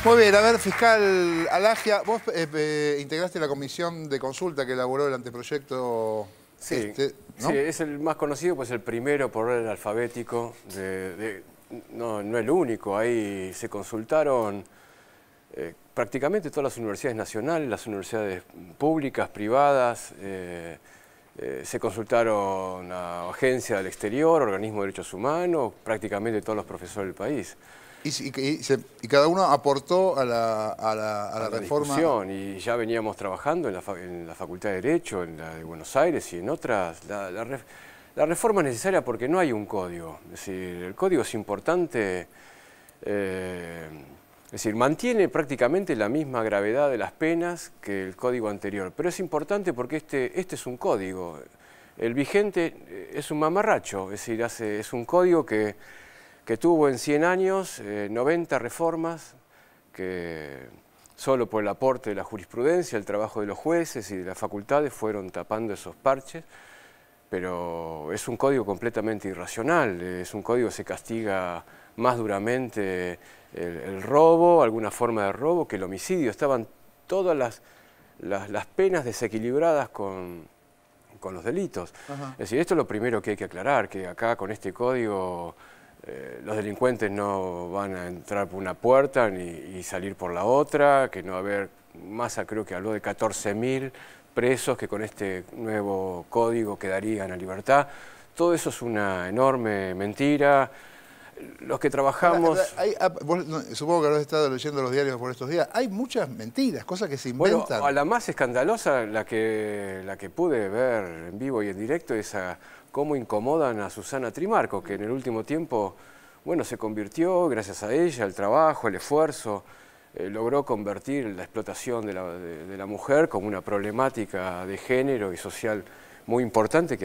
Muy bien, a ver, fiscal Alagia, vos integraste la comisión de consulta que elaboró el anteproyecto. Sí, ¿no? Sí, es el más conocido, pues el primero por orden alfabético, no el único. Ahí se consultaron prácticamente todas las universidades nacionales, las universidades públicas, privadas, se consultaron a agencias del exterior, organismos de derechos humanos, prácticamente todos los profesores del país. Y cada uno aportó a la reforma. Discusión, y ya veníamos trabajando en la Facultad de Derecho, en la de Buenos Aires y en otras. La reforma es necesaria porque no hay un código. Es decir, el código es importante. Es decir, mantiene prácticamente la misma gravedad de las penas que el código anterior, pero es importante porque este es un código. El vigente es un mamarracho, es decir, es un código que tuvo en 100 años 90 reformas, que solo por el aporte de la jurisprudencia, el trabajo de los jueces y de las facultades fueron tapando esos parches, pero es un código completamente irracional, es un código que se castiga más duramente el robo, alguna forma de robo, que el homicidio. Estaban todas las penas desequilibradas con los delitos. Ajá. Es decir, esto es lo primero que hay que aclarar, que acá con este código los delincuentes no van a entrar por una puerta y salir por la otra, que no va a haber, Massa creo que habló de 14.000 presos que con este nuevo código quedarían a libertad. Todo eso es una enorme mentira. Los que trabajamos... Supongo que habrás estado leyendo los diarios por estos días. Hay muchas mentiras, cosas que se inventan. Bueno, a la más escandalosa, la que pude ver en vivo y en directo, es cómo incomodan a Susana Trimarco, que en el último tiempo, bueno, se convirtió, gracias a ella, el trabajo, el esfuerzo, logró convertir la explotación de la mujer como una problemática de género y social muy importante,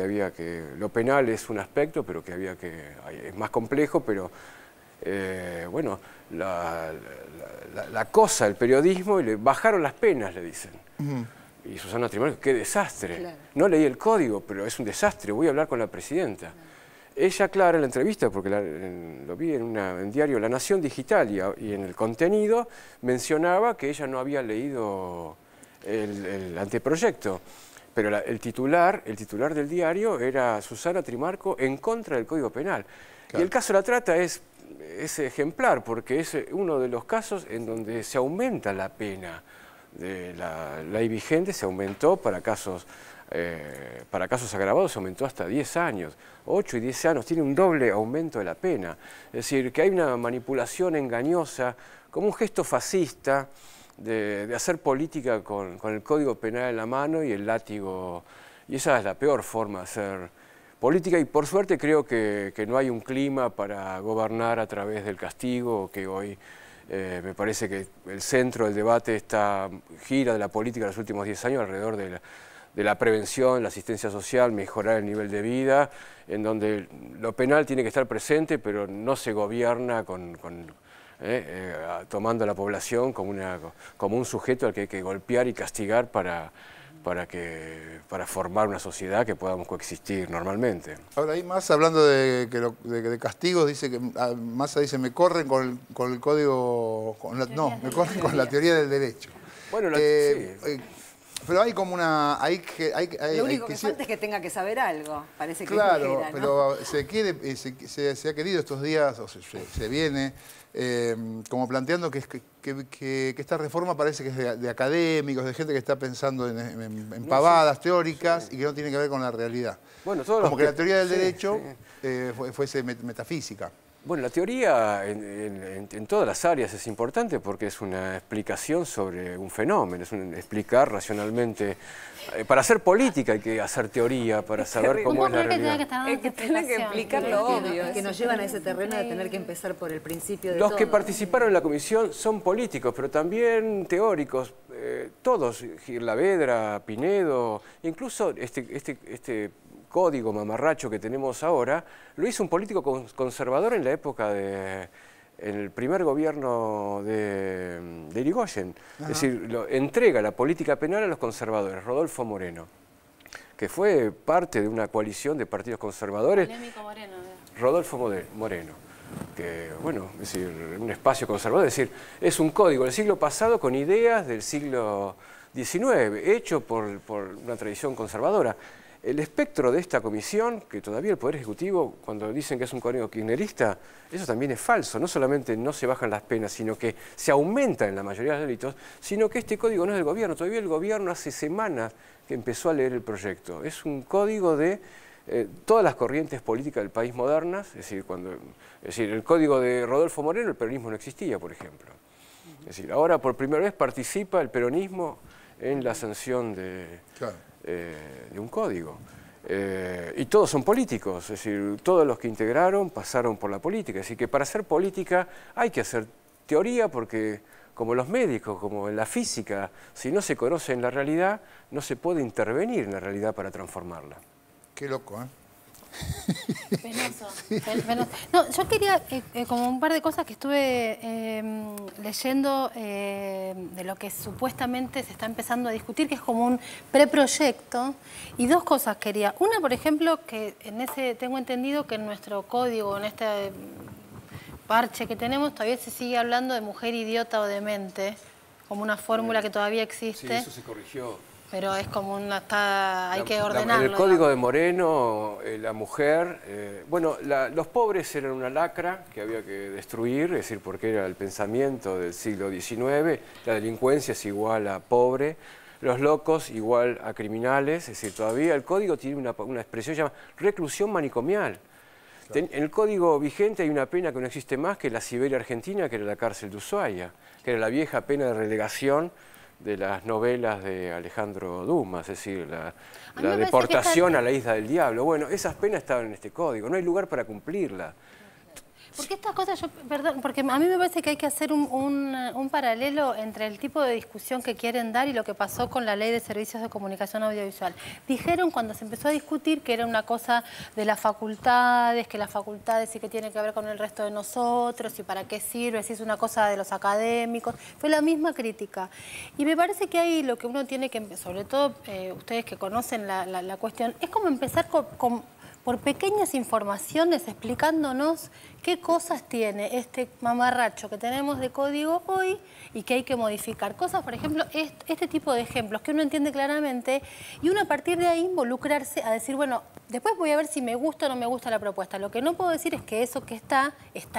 lo penal es un aspecto, pero es más complejo, pero bueno, la cosa, el periodismo, y le bajaron las penas, le dicen. Y Susana Trimarco, qué desastre. Claro. No leí el código, pero es un desastre, voy a hablar con la presidenta. Claro. Ella aclara en la entrevista, porque lo vi en diario La Nación Digital, y en el contenido mencionaba que ella no había leído el anteproyecto. Pero el titular del diario era Susana Trimarco en contra del Código Penal. Claro. Y el caso de la trata es ejemplar, porque es uno de los casos en donde se aumenta la pena. De la ley vigente se aumentó para casos agravados, se aumentó hasta 10 años. 8 y 10 años, tiene un doble aumento de la pena. Es decir, que hay una manipulación engañosa, como un gesto fascista, de hacer política con el Código Penal en la mano y el látigo, y esa es la peor forma de hacer política, y por suerte creo que no hay un clima para gobernar a través del castigo, que hoy me parece que el centro del debate gira de la política en los últimos 10 años alrededor de la prevención, la asistencia social, mejorar el nivel de vida, en donde lo penal tiene que estar presente, pero no se gobierna tomando a la población como un sujeto al que hay que golpear y castigar para formar una sociedad que podamos coexistir normalmente. Ahora, ahí Massa, hablando de castigos, dice que Massa dice, me corren con el código, me corren con la teoría del derecho. Bueno, sí. Pero hay como una... Lo único que falta es que tenga que saber algo, parece que claro, es ligera, ¿no? Pero se ha querido estos días, o se viene, como planteando que esta reforma parece que es de académicos, de gente que está pensando en pavadas teóricas y que no tiene que ver con la realidad. Bueno, como que la teoría del derecho fuese metafísica. Bueno, la teoría en todas las áreas es importante porque es una explicación sobre un fenómeno, es explicar racionalmente. Para hacer política hay que hacer teoría, para saber cómo es la realidad. Que tiene que explicar lo obvio. Que nos llevan a ese terreno de tener que empezar por el principio de todo. Los que participaron en la comisión son políticos, pero también teóricos, todos, Gilavedra, Pinedo, incluso este código mamarracho que tenemos ahora, lo hizo un político conservador en la época en el primer gobierno de Irigoyen. Es decir, entrega la política penal a los conservadores, Rodolfo Moreno, que fue parte de una coalición de partidos conservadores. Polémico Moreno. Rodolfo Moreno, que, bueno, es decir, un espacio conservador, es decir, es un código del siglo pasado con ideas del siglo XIX, hecho por una tradición conservadora. El espectro de esta comisión, que todavía el Poder Ejecutivo, cuando dicen que es un código kirchnerista, eso también es falso. No solamente no se bajan las penas, sino que se aumentan en la mayoría de los delitos, sino que este código no es del gobierno. Todavía el gobierno hace semanas que empezó a leer el proyecto. Es un código de todas las corrientes políticas del país modernas. Es decir, el código de Rodolfo Moreno, el peronismo no existía, por ejemplo. Es decir, ahora por primera vez participa el peronismo en la sanción de un código. Y todos son políticos, es decir, todos los que integraron pasaron por la política. Así que para hacer política hay que hacer teoría porque, como los médicos, como en la física, si no se conoce en la realidad, no se puede intervenir en la realidad para transformarla. Qué loco, ¿eh? Penoso. No, yo quería, como un par de cosas que estuve leyendo de lo que supuestamente se está empezando a discutir, que es como un preproyecto, y dos cosas quería. Una, por ejemplo, que tengo entendido que en nuestro código, en este parche que tenemos, todavía se sigue hablando de mujer idiota o demente, como una fórmula que todavía existe. Sí, eso se corrigió. Pero es como hay que ordenarlo. En el código de Moreno, la mujer, los pobres eran una lacra que había que destruir, es decir, porque era el pensamiento del siglo XIX, la delincuencia es igual a pobre, los locos igual a criminales, es decir, todavía el código tiene una expresión llamada reclusión manicomial. En el código vigente hay una pena que no existe más que la Siberia argentina, que era la cárcel de Ushuaia, que era la vieja pena de relegación de las novelas de Alejandro Dumas, es decir, la deportación a la isla del diablo. Bueno, esas penas estaban en este código, no hay lugar para cumplirla. Porque estas cosas, perdón, porque a mí me parece que hay que hacer un paralelo entre el tipo de discusión que quieren dar y lo que pasó con la Ley de Servicios de Comunicación Audiovisual. Dijeron cuando se empezó a discutir que era una cosa de las facultades, que las facultades sí que tienen que ver con el resto de nosotros y para qué sirve, si es una cosa de los académicos. Fue la misma crítica. Y me parece que ahí lo que uno tiene que, sobre todo ustedes que conocen la cuestión, es como empezar por pequeñas informaciones explicándonos qué cosas tiene este mamarracho que tenemos de código hoy y que hay que modificar. Cosas, por ejemplo, este tipo de ejemplos que uno entiende claramente y uno a partir de ahí involucrarse a decir, bueno, después voy a ver si me gusta o no me gusta la propuesta. Lo que no puedo decir es que eso que está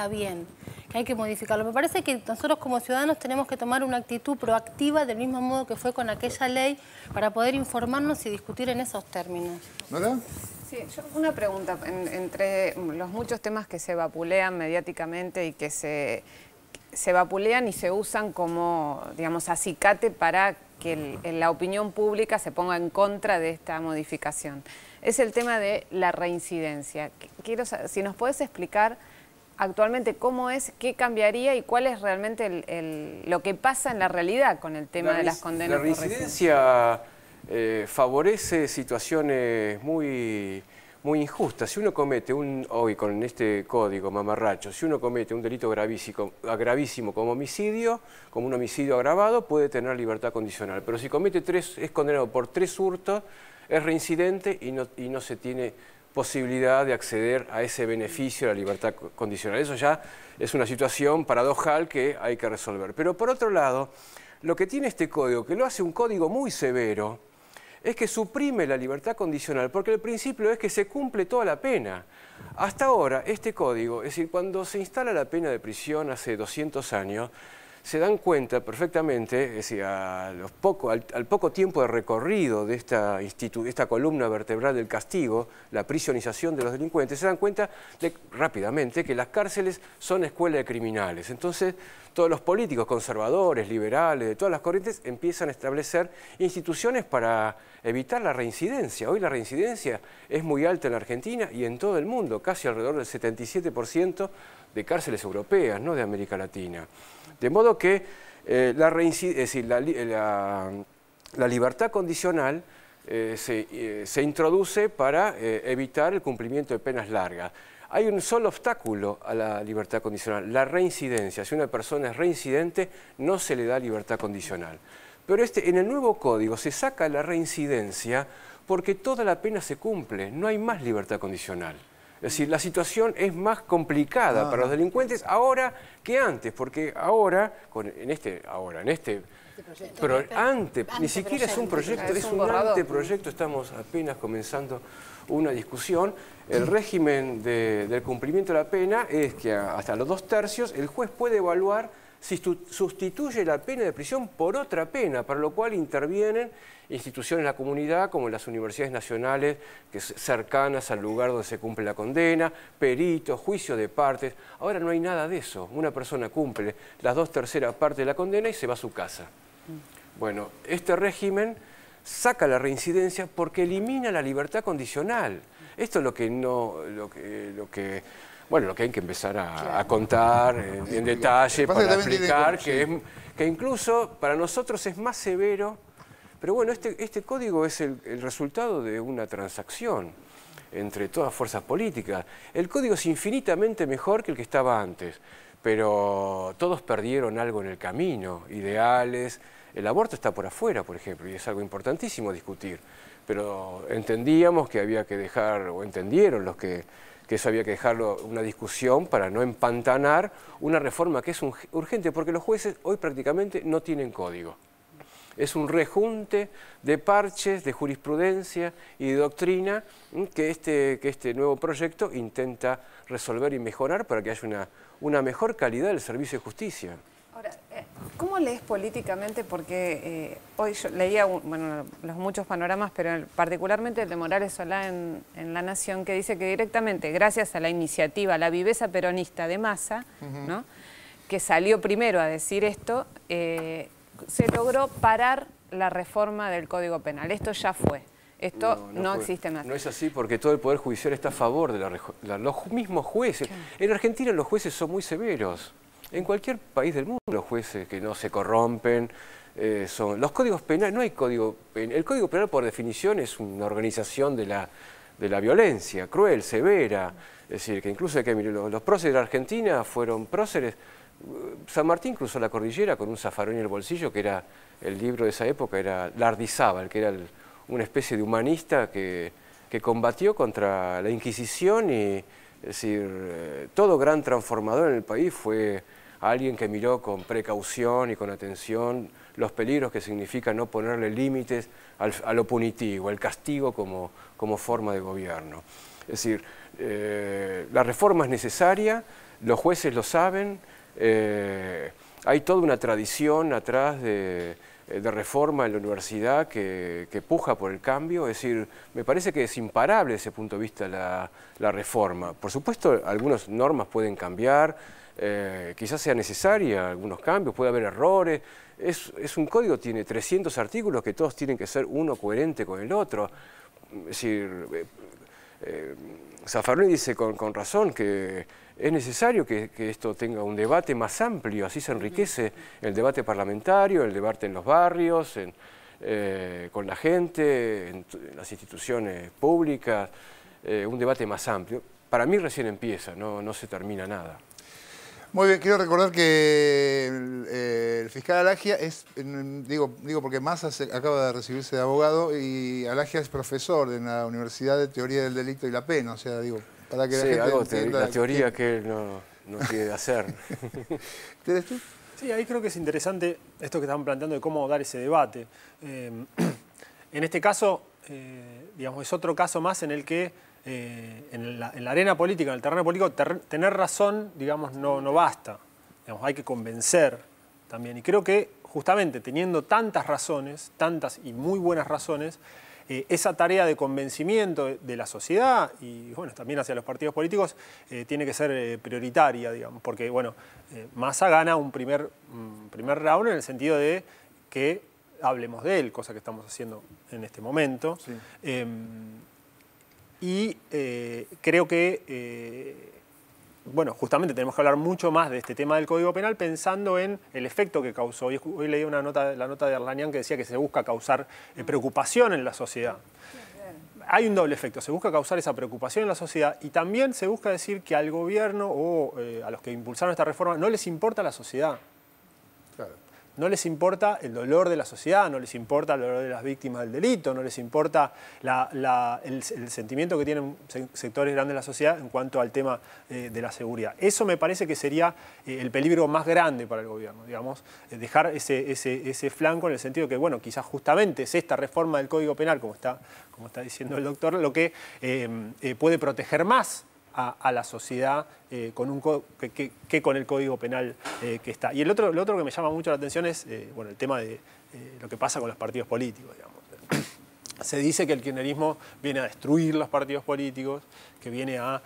bien, que hay que modificarlo. Me parece que nosotros como ciudadanos tenemos que tomar una actitud proactiva del mismo modo que fue con aquella ley para poder informarnos y discutir en esos términos. ¿Verdad? Sí, yo una pregunta. Entre los muchos temas que se vapulean mediáticamente y que se vapulean y se usan como, digamos, acicate para que la opinión pública se ponga en contra de esta modificación, es el tema de la reincidencia. Quiero saber si nos podés explicar actualmente cómo es, qué cambiaría y cuál es realmente lo que pasa en la realidad con el tema de las condenas. La reincidencia favorece situaciones muy injustas. Si uno comete hoy con este código mamarracho, si uno comete un delito gravísimo como homicidio, como un homicidio agravado, puede tener libertad condicional. Pero si comete es condenado por 3 hurtos, es reincidente y no se tiene posibilidad de acceder a ese beneficio de la libertad condicional. Eso ya es una situación paradojal que hay que resolver. Pero por otro lado, lo que tiene este código, que lo hace un código muy severo, es que suprime la libertad condicional, porque el principio es que se cumple toda la pena. Hasta ahora, este código, es decir, cuando se instala la pena de prisión hace 200 años, se dan cuenta perfectamente, es decir, al poco tiempo de recorrido de esta columna vertebral del castigo, la prisionización de los delincuentes, se dan cuenta rápidamente que las cárceles son escuelas de criminales. Entonces, todos los políticos conservadores, liberales, de todas las corrientes, empiezan a establecer instituciones para evitar la reincidencia. Hoy la reincidencia es muy alta en la Argentina y en todo el mundo, casi alrededor del 77% de cárceles europeas, no de América Latina. De modo que la libertad condicional se introduce para evitar el cumplimiento de penas largas. Hay un solo obstáculo a la libertad condicional, la reincidencia. Si una persona es reincidente, no se le da libertad condicional. Pero en el nuevo código se saca la reincidencia porque toda la pena se cumple, no hay más libertad condicional. Es decir, la situación es más complicada para los delincuentes ahora que antes, porque ni siquiera es un proyecto, es un anteproyecto, estamos apenas comenzando una discusión. El régimen del cumplimiento de la pena es que hasta los 2/3 el juez puede evaluar si sustituye la pena de prisión por otra pena, para lo cual intervienen instituciones de la comunidad como las universidades nacionales cercanas al lugar donde se cumple la condena, peritos, juicio de partes. Ahora no hay nada de eso. Una persona cumple las 2/3 partes de la condena y se va a su casa. Bueno, este régimen saca la reincidencia porque elimina la libertad condicional. Esto es lo que hay que empezar a contar en detalle para explicar que incluso para nosotros es más severo. Pero bueno, este código es el resultado de una transacción entre todas fuerzas políticas. El código es infinitamente mejor que el que estaba antes, pero todos perdieron algo en el camino, ideales. El aborto está por afuera, por ejemplo, y es algo importantísimo discutir. Pero entendíamos que había que dejar, o entendieron los que eso había que dejarlo una discusión para no empantanar una reforma que es urgente, porque los jueces hoy prácticamente no tienen código. Es un rejunte de parches, de jurisprudencia y de doctrina que este nuevo proyecto intenta resolver y mejorar para que haya una mejor calidad del servicio de justicia. Ahora, ¿cómo lees políticamente? Porque hoy yo leía los muchos panoramas, pero particularmente el de Morales Solá en La Nación, que dice que directamente, gracias a la iniciativa, la viveza peronista de Massa, ¿no?, que salió primero a decir esto, se logró parar la reforma del Código Penal. Esto ya fue. Esto no existe más. No es así porque todo el Poder Judicial está a favor de los mismos jueces. Claro. En Argentina los jueces son muy severos. En cualquier país del mundo los jueces que no se corrompen son... Los códigos penales, no hay código penal. El Código Penal por definición es una organización de la violencia, cruel, severa. Es decir, que incluso los próceres de la Argentina fueron próceres. San Martín cruzó la cordillera con un zafarón en el bolsillo, que era el libro de esa época, era Lardizábal, que era una especie de humanista que combatió contra la Inquisición y, es decir, todo gran transformador en el país fue alguien que miró con precaución y con atención los peligros que significa no ponerle límites a lo punitivo, el castigo como forma de gobierno. Es decir, la reforma es necesaria, los jueces lo saben. Hay toda una tradición atrás de reforma en la universidad que puja por el cambio. Es decir, me parece que es imparable desde ese punto de vista la reforma. Por supuesto, algunas normas pueden cambiar, quizás sea necesaria algunos cambios, puede haber errores. Es un código, tiene 300 artículos que todos tienen que ser uno coherente con el otro. Es decir, Zaffaroni dice con razón que es necesario que esto tenga un debate más amplio, así se enriquece el debate parlamentario, el debate en los barrios, con la gente, en las instituciones públicas, un debate más amplio. Para mí recién empieza, no se termina nada. Muy bien, quiero recordar que el fiscal Alagia es, digo porque Massa acaba de recibirse de abogado y Alagia es profesor en la Universidad de Teoría del Delito y la Pena, o sea, digo, para que la gente entienda... La teoría que él no quiere hacer. ¿Tienes tú? Sí, ahí creo que es interesante esto que estaban planteando de cómo dar ese debate. En este caso, digamos, es otro caso más en el que en la arena política, en el terreno político, tener razón, digamos, no basta. Digamos, hay que convencer también. Y creo que justamente teniendo tantas razones, tantas y muy buenas razones, esa tarea de convencimiento de la sociedad y bueno, también hacia los partidos políticos tiene que ser prioritaria, digamos, porque bueno, Massa gana un primer round en el sentido de que hablemos de él, cosa que estamos haciendo en este momento. Sí. Creo que bueno, justamente tenemos que hablar mucho más de este tema del Código Penal pensando en el efecto que causó. Hoy leí la nota de Arlanian que decía que se busca causar preocupación en la sociedad. Hay un doble efecto, se busca causar esa preocupación en la sociedad y también se busca decir que al gobierno o a los que impulsaron esta reforma no les importa la sociedad. Claro. No les importa el dolor de la sociedad, no les importa el dolor de las víctimas del delito, no les importa el sentimiento que tienen sectores grandes de la sociedad en cuanto al tema de la seguridad. Eso me parece que sería el peligro más grande para el gobierno, digamos, dejar ese flanco en el sentido que, bueno, quizás justamente es esta reforma del Código Penal, como está diciendo el doctor, lo que puede proteger más a la sociedad que con el Código Penal que está. Y lo otro que me llama mucho la atención es bueno, el tema de lo que pasa con los partidos políticos, digamos. Se dice que el kirchnerismo viene a destruir los partidos políticos, que viene a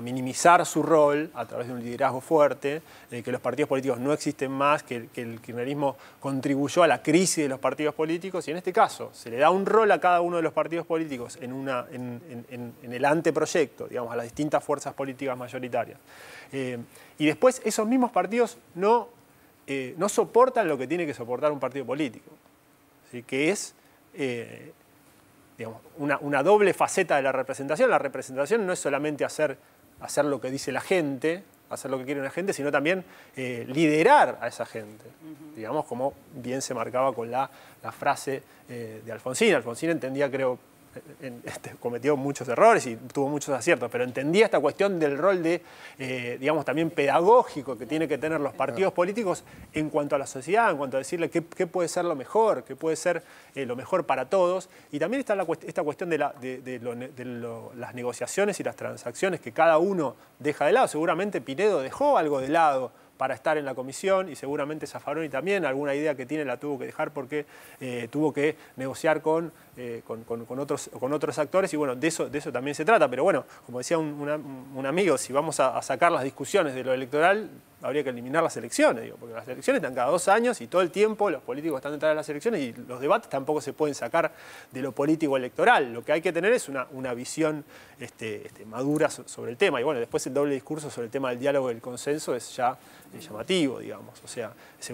minimizar su rol a través de un liderazgo fuerte, que los partidos políticos no existen más, que el kirchnerismo contribuyó a la crisis de los partidos políticos, y en este caso se le da un rol a cada uno de los partidos políticos en el anteproyecto, digamos, a las distintas fuerzas políticas mayoritarias. Y después esos mismos partidos no soportan lo que tiene que soportar un partido político, ¿sí? Que es digamos, una doble faceta de la representación. La representación no es solamente hacer lo que dice la gente, hacer lo que quiere la gente, sino también liderar a esa gente, digamos, como bien se marcaba con la frase de Alfonsín. Alfonsín entendía, creo, cometió muchos errores y tuvo muchos aciertos, pero entendía esta cuestión del rol de, digamos, también pedagógico que tiene que tener los partidos políticos en cuanto a la sociedad, en cuanto a decirle qué puede ser lo mejor, qué puede ser lo mejor para todos. Y también está esta cuestión de las negociaciones y las transacciones que cada uno deja de lado. Seguramente Pinedo dejó algo de lado para estar en la comisión y seguramente Zaffaroni también alguna idea que tiene la tuvo que dejar porque tuvo que negociar con otros actores y bueno, de eso también se trata. Pero bueno, como decía un amigo, si vamos a sacar las discusiones de lo electoral, habría que eliminar las elecciones, digo, porque las elecciones están cada 2 años y todo el tiempo los políticos están detrás de las elecciones y los debates tampoco se pueden sacar de lo político electoral. Lo que hay que tener es una visión madura sobre el tema. Y bueno, después el doble discurso sobre el tema del diálogo y el consenso es ya llamativo, digamos. O sea, se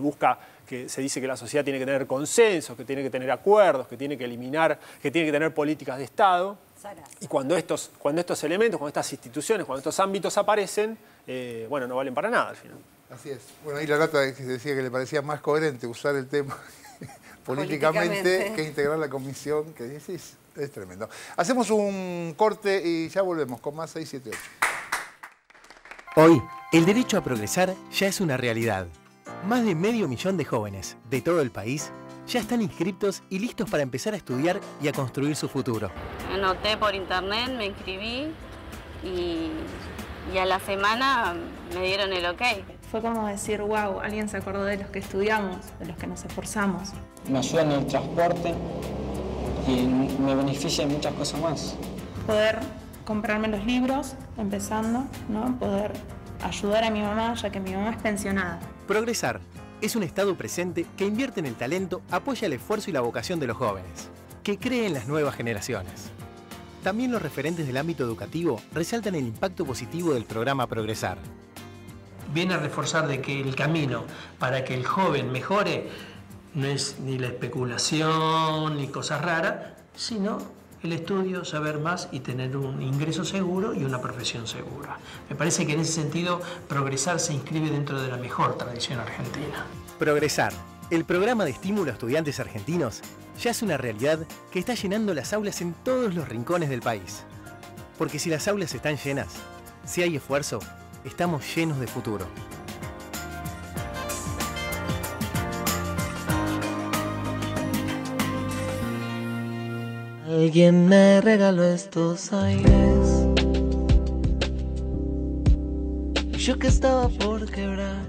dice que la sociedad tiene que tener consensos, que tiene que tener acuerdos, que tiene que eliminar, que tiene que tener políticas de Estado. Y cuando estos elementos, cuando estas instituciones, cuando estos ámbitos aparecen, bueno, no valen para nada al final. Así es. Bueno, ahí la nota decía que le parecía más coherente usar el tema políticamente que integrar la comisión, que decís, es tremendo. Hacemos un corte y ya volvemos con más 678. Hoy, el derecho a progresar ya es una realidad. Más de 500.000 de jóvenes de todo el país ya están inscriptos y listos para empezar a estudiar y a construir su futuro. Me anoté por internet, me inscribí y a la semana me dieron el ok. Fue como decir, wow, alguien se acordó de los que estudiamos, de los que nos esforzamos. Me ayuda en el transporte y me beneficia en muchas cosas más. Poder comprarme los libros, empezando, ¿no? Poder ayudar a mi mamá, ya que mi mamá es pensionada. Progresar es un Estado presente que invierte en el talento, apoya el esfuerzo y la vocación de los jóvenes, que cree en las nuevas generaciones. También los referentes del ámbito educativo resaltan el impacto positivo del programa Progresar. Viene a reforzar de que el camino para que el joven mejore no es ni la especulación ni cosas raras, sino el estudio, saber más y tener un ingreso seguro y una profesión segura. Me parece que en ese sentido Progresar se inscribe dentro de la mejor tradición argentina. Progresar, el programa de estímulo a estudiantes argentinos, ya es una realidad que está llenando las aulas en todos los rincones del país. Porque si las aulas están llenas, si hay esfuerzo, estamos llenos de futuro. Alguien me regaló estos aires, yo que estaba por quebrar.